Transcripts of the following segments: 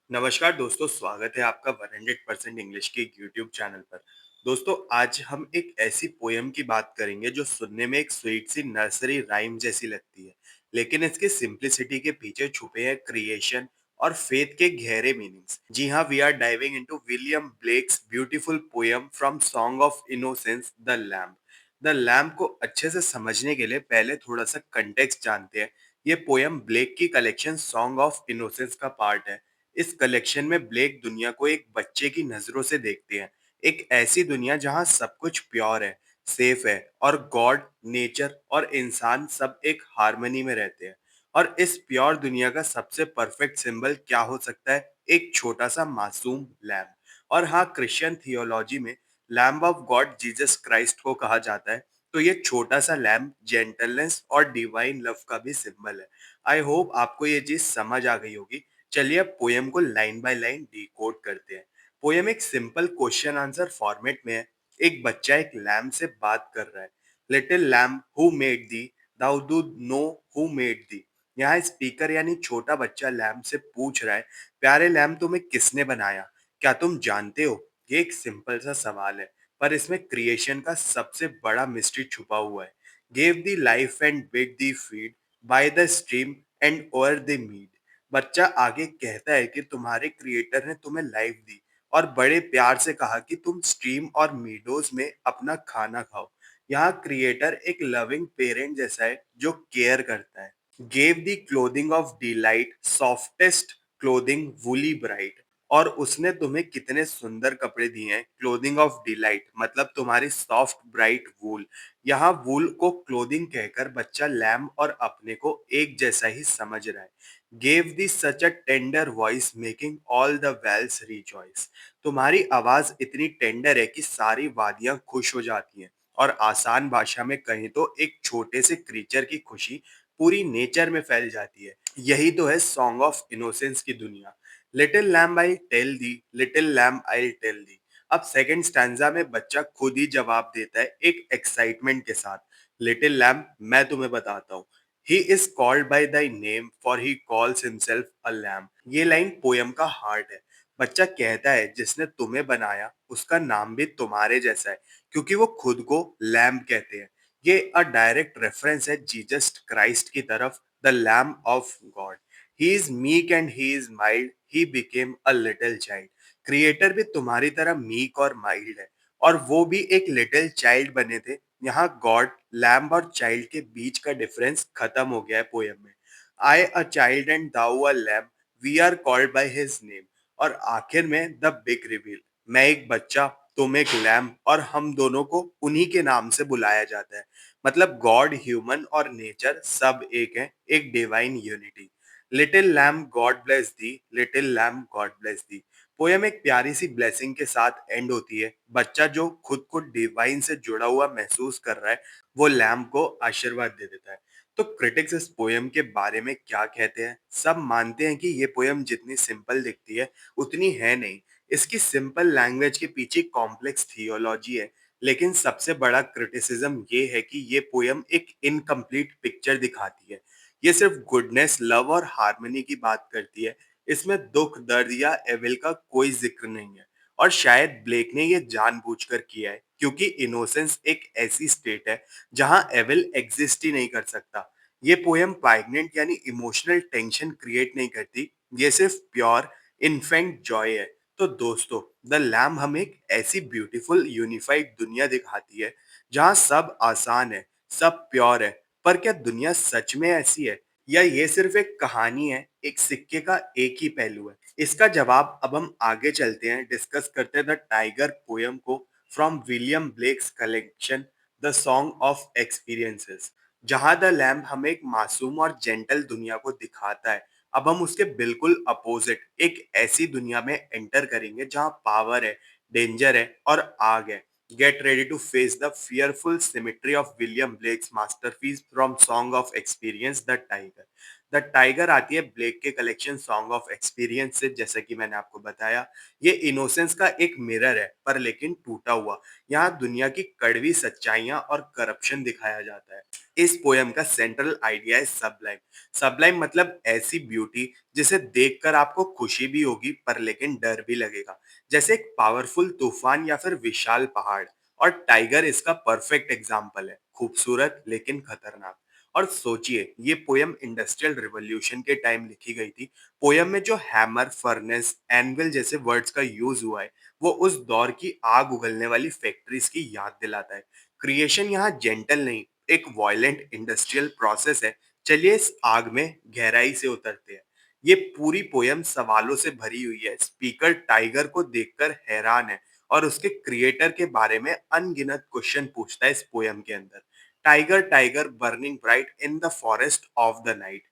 नमस्कार दोस्तों, स्वागत है आपका 100% इंग्लिश के यूट्यूब चैनल पर। दोस्तों, आज हम एक ऐसी पोयम की बात करेंगे जो सुनने में एक स्वीट सी नर्सरी राइम जैसी लगती है, लेकिन इसकी सिंप्लिसिटी के पीछे छुपे हैं क्रिएशन और फेथ के गहरे मीनिंग्स। जी हाँ, we are diving into William Blake's beautiful poem from Song of Innocence, the lamb. The lamb को अच्छे से समझने के लिए पहले थोड़ा सा कंटेक्स्ट जानते हैं। ये पोयम ब्लेक की कलेक्शन सॉन्ग ऑफ इनोसेंस का पार्ट है। इस कलेक्शन में ब्लेक दुनिया को एक बच्चे की नजरों से देखते हैं, एक ऐसी दुनिया जहां सब कुछ प्योर है, सेफ है और गॉड, नेचर और इंसान सब एक हार्मनी में रहते हैं। और इस प्योर दुनिया का सबसे परफेक्ट सिंबल क्या हो सकता है? एक छोटा सा मासूम लैम्प। और हाँ, क्रिश्चियन थियोलॉजी में lamb of God Jesus Christ को कहा जाता है। तो ये छोटा सा लैम्प जेंटलनेस और डिवाइन लव का भी सिंबल है। आई होप आपको ये चीज समझ आ गई होगी। चलिए अब पोयम को लाइन बाय लाइन डिकोड करते हैं। पोयम एक सिंपल क्वेश्चन आंसर फॉर्मेट में है। एक बच्चा एक लैम्प से बात कर रहा है। Little lamb who made thee, thou do know who made thee. यहाँ स्पीकर यानी छोटा बच्चा लैम्प से पूछ रहा है, प्यारे लैम्प तुम्हें किसने बनाया? क्या तुम जानते हो? ये एक सिंपल सा सवाल है, पर इसमें क्रिएशन का सबसे बड़ा मिस्ट्री छुपा हुआ है। Gave thee life and bid thee feed by the stream and over the mead. बच्चा आगे कहता है कि तुम्हारे क्रिएटर ने तुम्हें लाइफ दी और बड़े प्यार से कहा कि तुम स्ट्रीम और मीडोज में अपना खाना खाओ। यहाँ क्रिएटर एक लविंग पेरेंट जैसा है जो केयर करता है। Gave the clothing of delight, softest clothing woolly bright. और उसने तुम्हें कितने सुंदर कपड़े दिए हैं, क्लोथिंग ऑफ डिलाइट मतलब तुम्हारी सॉफ्ट ब्राइट वूल। यहाँ वूल को क्लोथिंग कहकर बच्चा लैम्ब और अपने को एक जैसा ही समझ रहा है। Gave thee such a tender voice making all the vales rejoice. तुम्हारी आवाज इतनी टेंडर है कि सारी वादियां खुश हो जाती हैं। और आसान भाषा में कहें तो एक छोटे से क्रीचर की खुशी पूरी नेचर में फैल जाती है। यही तो है सॉन्ग ऑफ इनोसेंस की दुनिया। Little lamb I tell thee, little lamb I tell thee. अब सेकंड स्टैंजा में बच्चा खुद ही जवाब देता है एक एक्साइटमेंट के साथ। लिटिल लैम्ब, मैं तुम्हें बताता हूँ। He is called by thy name for he calls himself a lamb. ये लाइन पोयम का हार्ट है। बच्चा कहता है जिसने तुम्हें बनाया उसका नाम भी तुम्हारे जैसा है, क्योंकि वो खुद को लैम्ब कहते हैं। ये अ डायरेक्ट रेफरेंस है जीसस क्राइस्ट की तरफ, the lamb of God. He is meek and he is mild, he became a little child. Creator भी तुम्हारी तरह मीक और माइल्ड है, और वो भी एक लिटिल चाइल्ड बने थे। यहाँ गॉड, लैम्ब और चाइल्ड के बीच का डिफरेंस खत्म हो गया है पोयम में। I a child and thou a lamb, we are called by his name. और आखिर में द बिग रिवील, मैं एक बच्चा, तुम एक लैम्ब, और हम दोनों को उन्हीं के नाम से बुलाया जाता है। मतलब गॉड, ह्यूमन और नेचर सब एक है, एक divine unity. Little lamb God bless thee, little lamb God bless thee. Poem एक प्यारी सी ब्लेसिंग के साथ एंड होती है। बच्चा जो खुद को डिवाइन से जुड़ा हुआ महसूस कर रहा है, वो लैम्ब को आशीर्वाद दे देता है। तो क्रिटिक्स इस पोयम के बारे में क्या कहते हैं? सब मानते हैं कि ये पोयम जितनी सिंपल दिखती है उतनी है नहीं। इसकी सिंपल लैंग्वेज के पीछे कॉम्प्लेक्स थियोलॉजी है। लेकिन सबसे बड़ा क्रिटिसिज्म ये है कि ये पोयम एक इनकम्प्लीट पिक्चर दिखाती है। ये सिर्फ गुडनेस, लव और हार्मनी की बात करती है। इसमें दुख, दर्द या एविल का कोई जिक्र नहीं है। और शायद ब्लेक ने ये जानबूझकर किया है, क्योंकि इनोसेंस एक ऐसी स्टेट है जहां एविल एग्जिस्ट ही नहीं कर सकता। ये पोयम पाइग्नेंट यानी इमोशनल टेंशन क्रिएट नहीं करती, ये सिर्फ प्योर इन्फेंट जॉय है। तो दोस्तों, द लैम्ब हमें एक ऐसी ब्यूटीफुल यूनिफाइड दुनिया दिखाती है जहां सब आसान है, सब प्योर है। पर क्या दुनिया सच में ऐसी है, या ये सिर्फ एक कहानी है, एक सिक्के का एक ही पहलू है? इसका जवाब अब हम आगे चलते हैं, डिस्कस करते हैं द टाइगर पोयम को from William Blake's collection, the song of experiences. जहां द लैम्ब हमें एक मासूम और जेंटल दुनिया को दिखाता है, अब हम उसके बिल्कुल अपोजिट एक ऐसी दुनिया में एंटर करेंगे जहां पावर है, डेंजर है और आग है। Get ready to face the fearful symmetry of William Blake's masterpiece from Song of Experience, The Tiger. The tiger आती है ब्लेक के कलेक्शन सॉन्ग ऑफ एक्सपीरियंस से, जैसा कि मैंने आपको बताया। ये इनोसेंस का एक मिरर है, पर लेकिन टूटा हुआ। यहाँ दुनिया की कड़वी सच्चाइयाँ और करप्शन दिखाया जाता है। इस पोयम का सेंट्रल आइडिया है सबलाइम। सबलाइम मतलब ऐसी ब्यूटी जिसे देखकर आपको खुशी भी होगी, पर लेकिन डर भी लगेगा। जैसे एक पावरफुल तूफान या फिर विशाल पहाड़। और टाइगर इसका परफेक्ट एग्जाम्पल है, खूबसूरत लेकिन खतरनाक। और सोचिए, ये पोयम इंडस्ट्रियल रिवॉल्यूशन के टाइम लिखी गई थी। पोयम में जो हैमर, फर्नेस, एनविल जैसे वर्ड्स का यूज हुआ है, वो उस दौर की आग उगलने वाली फैक्ट्रीज की याद दिलाता है। क्रिएशन यहाँ जेंटल नहीं, एक वायलेंट इंडस्ट्रियल प्रोसेस है। चलिए इस आग में गहराई से उतरते हैं। ये पूरी पोयम सवालों से भरी हुई है। स्पीकर टाइगर को देखकर हैरान है और उसके क्रिएटर के बारे में अनगिनत क्वेश्चन पूछता है इस पोयम के अंदर। Tiger tiger burning bright in the forest of the night.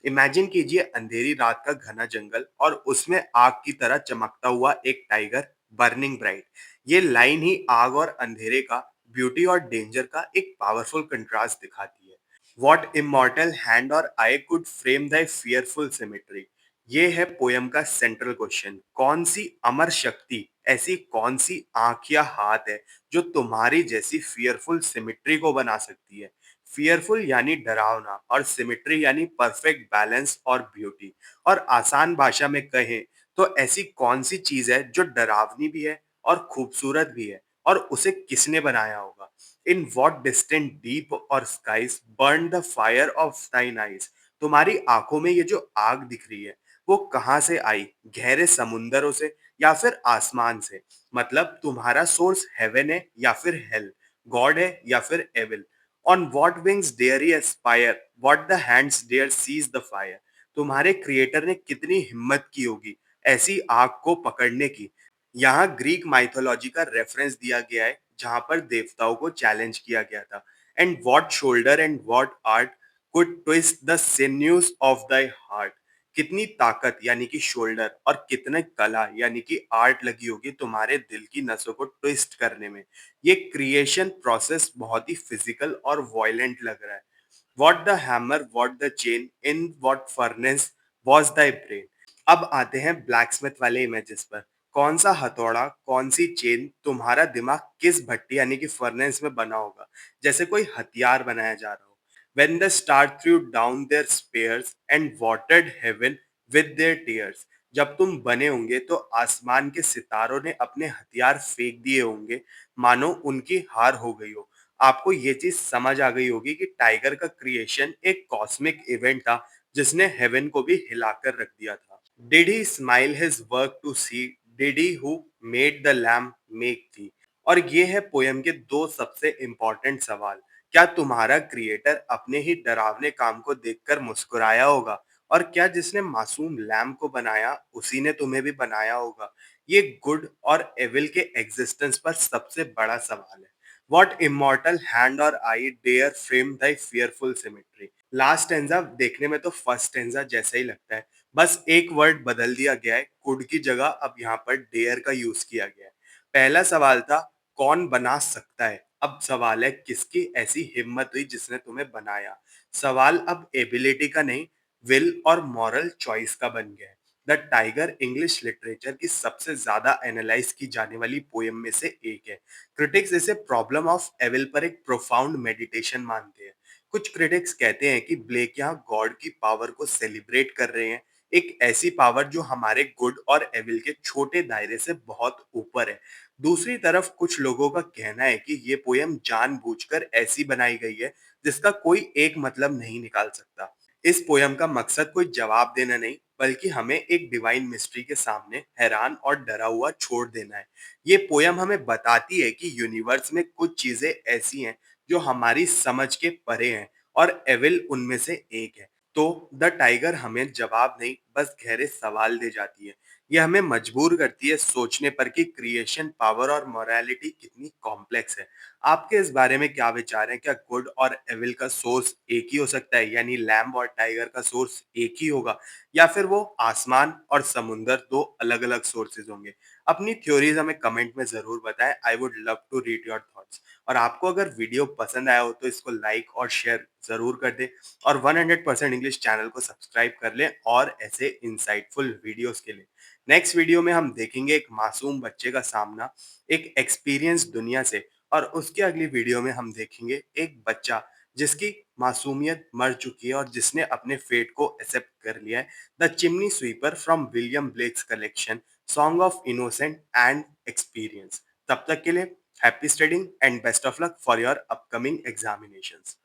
Imagine कीजिए अंधेरी रात का घना जंगल और उसमें आग की तरह चमकता हुआ एक टाइगर, बर्निंग ब्राइट। ये लाइन ही आग और अंधेरे का, ब्यूटी और डेंजर का एक पावरफुल कंट्रास्ट दिखाती है। What immortal hand or eye could frame thy fearful symmetry? ये है पोयम का सेंट्रल क्वेश्चन। कौन सी अमर शक्ति, ऐसी कौन सी आंख या हाथ है जो तुम्हारी जैसी फियरफुल सिमिट्री को बना सकती है? फियरफुल यानी डरावना, और सिमिट्री यानी परफेक्ट बैलेंस और ब्यूटी। और आसान भाषा में कहें तो ऐसी कौन सी चीज है जो डरावनी भी है और खूबसूरत भी है, और उसे किसने बनाया होगा? In what distant deep or skies burned the fire of thine eyes? तुम्हारी आंखों में ये जो आग दिख रही है, वो कहाँ से आई? गहरे समुंदरों से या फिर आसमान से? मतलब तुम्हारा सोर्स हेवन है या फिर हेल, गॉड है या फिर evil? On what wings dare he aspire, what the hands dare seize the fire? तुम्हारे क्रिएटर ने कितनी हिम्मत की होगी ऐसी आग को पकड़ने की? यहाँ ग्रीक माइथोलॉजी का रेफरेंस दिया गया है, जहां पर देवताओं को चैलेंज किया गया था। And what shoulder and what art could twist the sinews of thy heart? कितनी ताकत यानी कि शोल्डर, और कितने कला यानी कि आर्ट लगी होगी तुम्हारे दिल की नसों को ट्विस्ट करने में। ये क्रिएशन प्रोसेस बहुत ही फिजिकल और वायलेंट लग रहा है। What the hammer, what the chain, in what furnace was thy brain? अब आते हैं ब्लैकस्मिथ वाले इमेजेस पर। कौन सा हथौड़ा, कौन सी चेन, तुम्हारा दिमाग किस भट्टी यानी कि फर्नेस में बना होगा, जैसे कोई हथियार बनाया जा रहा हो। When the star threw down their spears and watered heaven with their tears. जब तुम बने होंगे तो आसमान के सितारों ने अपने हथियार फेंक दिए होंगे, मानो उनकी हार हो गई हो। आपको ये चीज समझ आ गई होगी कि टाइगर का क्रिएशन एक कॉस्मिक इवेंट था, जिसने हेवन को भी हिलाकर रख दिया था। Did he smile his work to see, did he who made the lamb make thee? और ये है पोयम के दो सबसे इंपॉर्टेंट सवाल। क्या तुम्हारा क्रिएटर अपने ही डरावने काम को देखकर मुस्कुराया होगा? और क्या जिसने मासूम लैम्प को बनाया, उसी ने तुम्हें भी बनाया होगा? ये गुड और एविल के एग्जिस्टेंस पर सबसे बड़ा सवाल है। What immortal hand or eye dare frame thy fearful symmetry? Last stanza देखने में तो फर्स्ट स्टेंजा जैसा ही लगता है। बस एक वर्ड बदल दिया गया है, कुड की जगह अब यहाँ पर डेयर का यूज किया गया है। पहला सवाल था कौन बना सकता है, अब सवाल है किसकी ऐसी हिम्मत हुई जिसने तुम्हें बनाया। सवाल अब एबिलिटी का नहीं, विल और मॉरल चॉइस का बन गया है। द टाइगर इंग्लिश लिटरेचर की सबसे ज्यादा एनालाइज की जाने वाली पोयम में से एक है। क्रिटिक्स इसे प्रॉब्लम ऑफ एविल पर एक प्रोफाउंड मेडिटेशन मानते हैं। कुछ क्रिटिक्स कहते हैं कि ब्लेक यहाँ गॉड की पावर को सेलिब्रेट कर रहे हैं, एक ऐसी पावर जो हमारे गुड और एविल के छोटे दायरे से बहुत ऊपर है। दूसरी तरफ कुछ लोगों का कहना है कि ये पोयम जानबूझकर ऐसी बनाई गई है जिसका कोई एक मतलब नहीं निकाल सकता। इस पोयम का मकसद कोई जवाब देना नहीं, बल्कि हमें एक डिवाइन मिस्ट्री के सामने हैरान और डरा हुआ छोड़ देना है। ये पोयम हमें बताती है कि यूनिवर्स में कुछ चीजें ऐसी हैं जो हमारी समझ के परे हैं, और एविल उनमें से एक है। तो द टाइगर हमें जवाब नहीं, बस गहरे सवाल दे जाती है। ये हमें मजबूर करती है सोचने पर कि क्रिएशन पावर और मोरालिटी कितनी कॉम्प्लेक्स है। आपके इस बारे में क्या विचार हैं? क्या गुड और एविल का सोर्स एक ही हो सकता है, यानी लैम्ब और टाइगर का सोर्स एक ही होगा, या फिर वो आसमान और समुंदर दो अलग-अलग सोर्सेज होंगे? अपनी थ्योरीज हमें कमेंट में ज़रूर बताएं। I would love to read your thoughts. और आपको अगर वीडियो पसंद आया हो तो इसको लाइक और शेयर ज़रूर कर दें और 100% इंग्लिश चैनल को सब्सक्राइब कर लें और ऐसे इंसाइटफुल वीडियोस के लिए। नेक्स्ट वीडियो में हम देखेंगे एक मासूम बच्चे का सामना एक एक्सपीरियंस दुनिया से, और उसके अगली वीडियो में हम देखेंगे एक बच्चा जिसकी मासूमियत मर चुकी है और जिसने अपने फेट को एक्सेप्ट कर लिया है। The chimney sweeper from William Blake's collection, song of innocent and experience. तब तक के लिए happy studying and best of luck for your upcoming examinations.